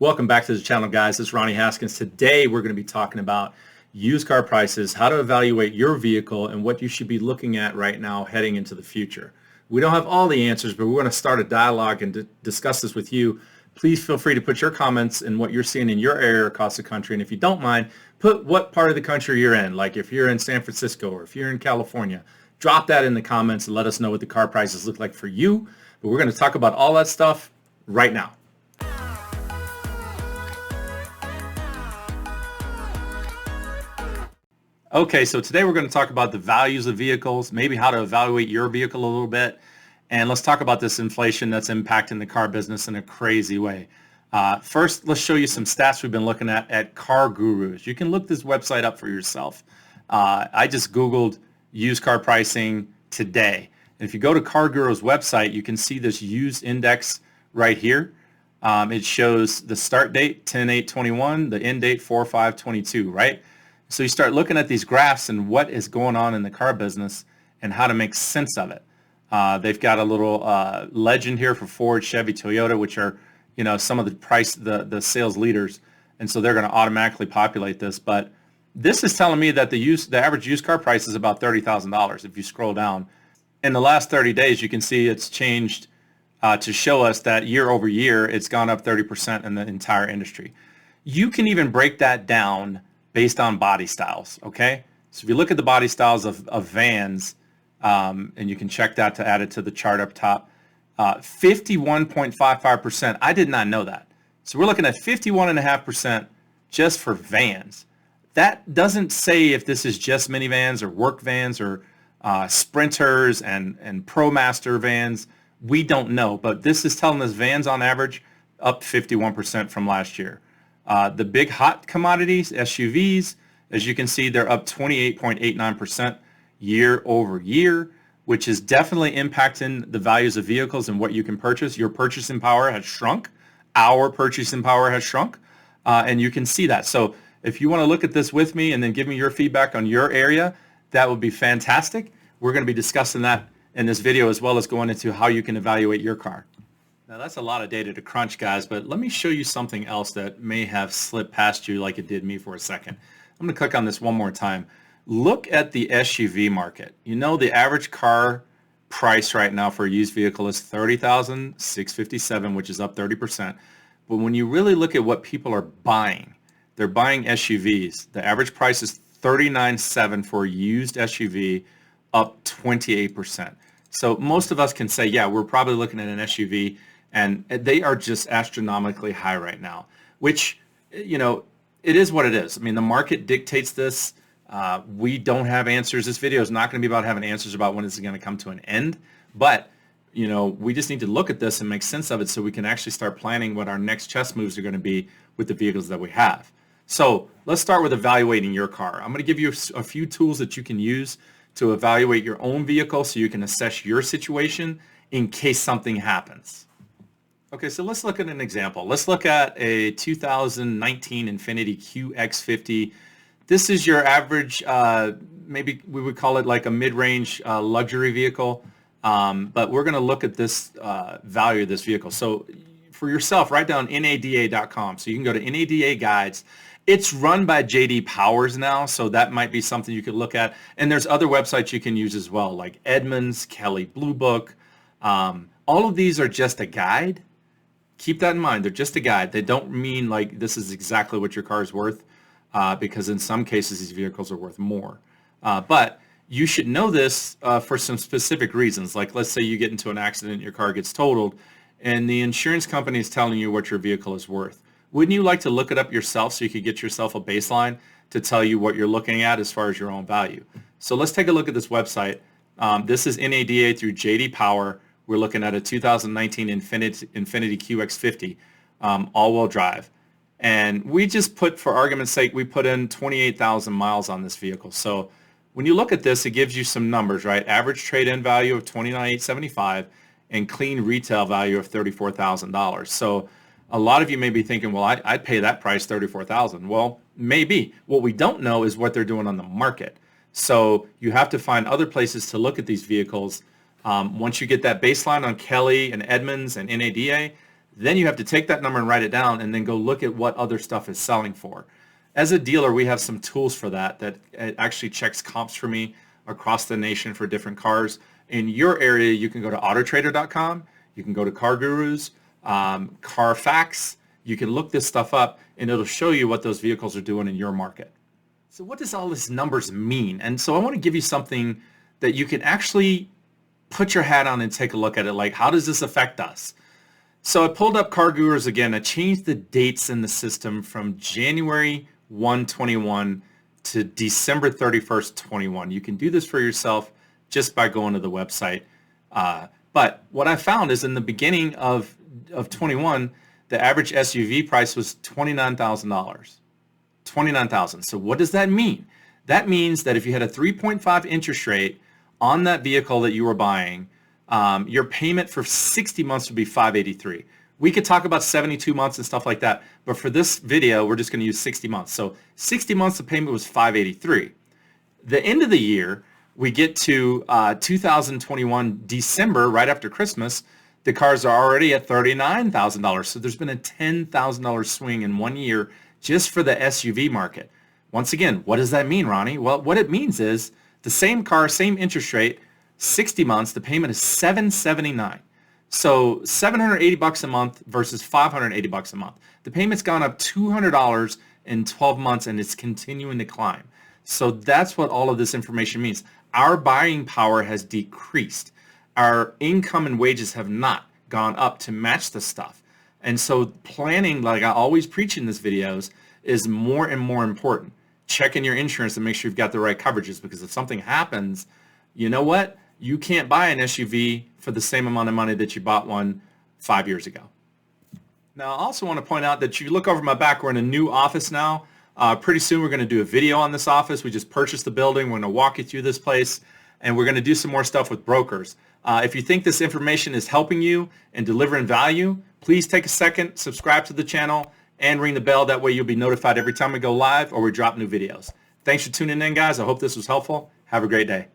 Welcome back to the channel, guys. This is Ronnie Haskins. Today, we're going to be talking about used car prices, how to evaluate your vehicle, and what you should be looking at right now heading into the future. We don't have all the answers, but we're going to start a dialogue and discuss this with you. Please feel free to put your comments and what you're seeing in your area across the country. And if you don't mind, put what part of the country you're in. Like if you're in San Francisco or if you're in California, drop that in the comments and let us know what the car prices look like for you. But we're going to talk about all that stuff right now. Okay, so today we're going to talk about the values of vehicles, maybe how to evaluate your vehicle a little bit, and let's talk about this inflation that's impacting the car business in a crazy way. First, let's show you some stats we've been looking at CarGurus. You can look this website up for yourself. I just Googled used car pricing today. And if you go to CarGurus website, you can see this used index right here. It shows the start date, 10/8/21, the end date, 4/5/22, right? So you start looking at these graphs and what is going on in the car business and how to make sense of it. They've got a little legend here for Ford, Chevy, Toyota, which are, some of the sales leaders, and so they're going to automatically populate this. But this is telling me that the average used car price is about $30,000. If you scroll down, in the last 30 days, you can see it's changed to show us that year over year, it's gone up 30% in the entire industry. You can even break that down based on body styles, okay? So if you look at the body styles of vans, and you can check that to add it to the chart up top, 51.55%. I did not know that. So we're looking at 51.5% just for vans. That doesn't say if this is just minivans or work vans or sprinters and ProMaster vans. We don't know, but this is telling us vans on average up 51% from last year. The big hot commodities, SUVs, as you can see, they're up 28.89% year over year, which is definitely impacting the values of vehicles and what you can purchase. Your purchasing power has shrunk. Our purchasing power has shrunk, and you can see that. So if you want to look at this with me and then give me your feedback on your area, that would be fantastic. We're going to be discussing that in this video as well as going into how you can evaluate your car. Now that's a lot of data to crunch, guys, but let me show you something else that may have slipped past you like it did me for a second. I'm going to click on this one more time. Look at the SUV market. The average car price right now for a used vehicle is $30,657, which is up 30%. But when you really look at what people are buying, they're buying SUVs. The average price is $39,700 for a used SUV, up 28%. So most of us can say, yeah, we're probably looking at an SUV, and they are just astronomically high right now, which, it is what it is. I mean, the market dictates this. We don't have answers. This video is not going to be about having answers about when this is going to come to an end, but, we just need to look at this and make sense of it so we can actually start planning what our next chess moves are going to be with the vehicles that we have. So let's start with evaluating your car. I'm going to give you a few tools that you can use to evaluate your own vehicle so you can assess your situation in case something happens. Okay, so let's look at an example. Let's look at a 2019 Infiniti QX50. This is your average, maybe we would call it like a mid-range luxury vehicle, but we're going to look at this value of this vehicle. So for yourself, write down NADA.com. So you can go to NADA Guides. It's run by J.D. Powers now, so that might be something you could look at. And there's other websites you can use as well, like Edmunds, Kelley Blue Book. All of these are just a guide. Keep that in mind. They're just a guide. They don't mean like this is exactly what your car is worth, because in some cases these vehicles are worth more. But you should know this for some specific reasons. Like let's say you get into an accident, your car gets totaled, and the insurance company is telling you what your vehicle is worth. Wouldn't you like to look it up yourself so you could get yourself a baseline to tell you what you're looking at as far as your own value? So let's take a look at this website. This is NADA through J.D. Power. We're looking at a 2019 Infiniti QX50 all-wheel drive. And we just put, for argument's sake, we put in 28,000 miles on this vehicle. So when you look at this, it gives you some numbers, right? Average trade-in value of $29,875 and clean retail value of $34,000. So a lot of you may be thinking, well, I'd pay that price, $34,000. Well, maybe. What we don't know is what they're doing on the market. So you have to find other places to look at these vehicles. Once you get that baseline on Kelley and Edmunds and NADA, Then you have to take that number and write it down and then go look at what other stuff is selling for. As a dealer, we have some tools for that actually checks comps for me across the nation for different cars. In your area, you can go to autotrader.com, you can go to CarGurus, Carfax. You can look this stuff up and it'll show you what those vehicles are doing in your market. So what does all these numbers mean? And so I want to give you something that you can actually put your hat on and take a look at it. Like, how does this affect us? So I pulled up CarGurus again. I changed the dates in the system from January 1, 21 to December 31st, 21. You can do this for yourself just by going to the website. But what I found is in the beginning of 21, the average SUV price was $29,000. $29,000. So what does that mean? That means that if you had a 3.5 interest rate on that vehicle that you were buying, your payment for 60 months would be $583. We could talk about 72 months and stuff like that, but for this video, we're just going to use 60 months. So 60 months of payment was $583. The end of the year, we get to 2021 December, right after Christmas, the cars are already at $39,000. So there's been a $10,000 swing in 1 year just for the SUV market. Once again, what does that mean, Ronnie? Well, what it means is the same car, same interest rate, 60 months, the payment is $779. So $780 a month versus $580 a month. The payment's gone up $200 in 12 months and it's continuing to climb. So that's what all of this information means. Our buying power has decreased. Our income and wages have not gone up to match the stuff. And so planning, like I always preach in these videos, is more and more important. Checking your insurance and make sure you've got the right coverages, because if something happens, you know what? You can't buy an SUV for the same amount of money that you bought one 5 years ago. Now, I also want to point out that you look over my back, we're in a new office now. Pretty soon we're going to do a video on this office. We just purchased the building. We're going to walk you through this place, and we're going to do some more stuff with brokers. If you think this information is helping you and delivering value, please take a second, subscribe to the channel, and ring the bell. That way you'll be notified every time we go live or we drop new videos. Thanks for tuning in, guys. I hope this was helpful. Have a great day.